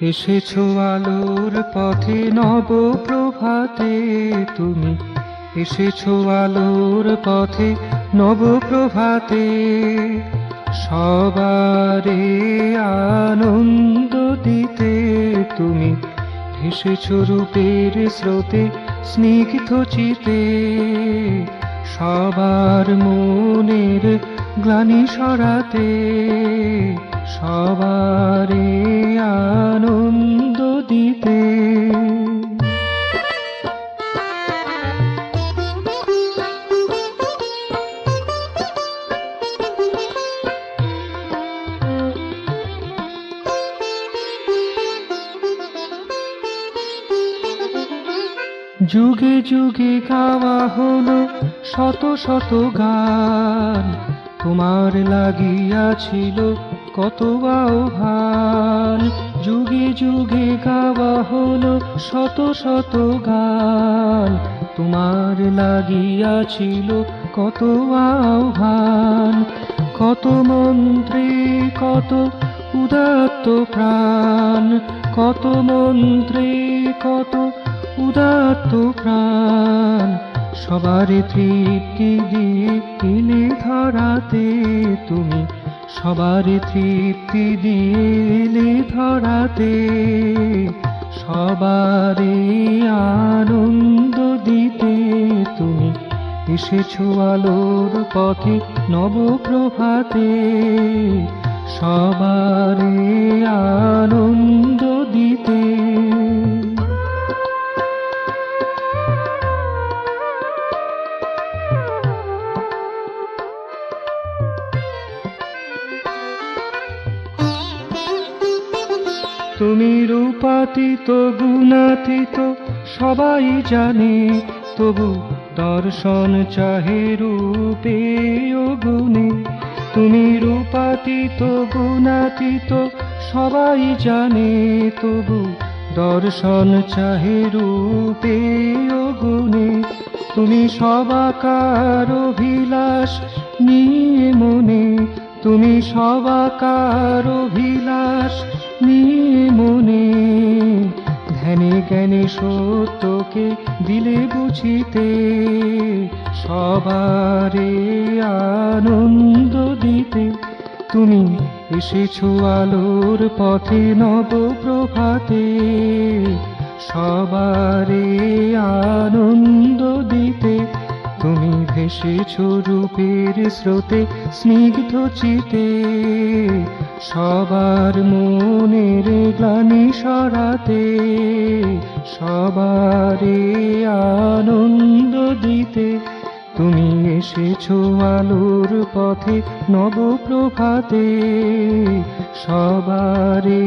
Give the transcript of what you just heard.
এসেছো আলোর পথে নব প্রভাতে, তুমি এসেছো আলোর পথে নব প্রভাতে। সবারে আনন্দ দিতে তুমি এসেছো রূপের স্রোতে স্নিগ্ধ চিতে। সবার মনের গ্লানি সরাতে, সবারে আনন্দ দিতে। যুগে যুগে গাওয়া হলো শত শত গান, তোমার লাগিয়াছিল কত আহ্বান। যুগে যুগে গাওয়া হলো শত শত গান, তোমার লাগিয়াছিল কত আহ্বান। কত মন্ত্রে কত উদাত্ত প্রাণ, কত মন্ত্রে কত উদাত্ত প্রাণ। সবার তৃপ্তি দিলে ধরাতে তুমি, সবার তৃপ্তি দিলে ধরাতে। সবারে আনন্দ দিতে তুমি এসেছো আলোর পথে নব প্রভাতে। সবারে আনন্দ দিতে। তুমি রূপাতীত গুণাতীত সবাই জানে, তবু দর্শন চাহে রূপে ও গুণে। তুমি রূপাতীত গুণাতীত সবাই জানে, তবু দর্শন চাহে রূপে ও গুণে। তুমি সবাকার অভিলাষ নিয়ে মনে, তুমি সবাকার অভিলাষ নিয়ে মনে। ধ্যানে জ্ঞানে সত্যকে দিলে বুঝিতে, সবারে আনন্দ দিতে তুমি এসেছো আলোর পথে নব প্রভাতে। সবারে আনন্দ দিতে তুমি ভেসেছো রূপের স্রোতে স্নিগ্ধ চিতে। সবার মনের গ্লানি সরাতে, সবারে আনন্দ দিতে তুমি এসেছো আলোর পথে নব প্রভাতে। সবারে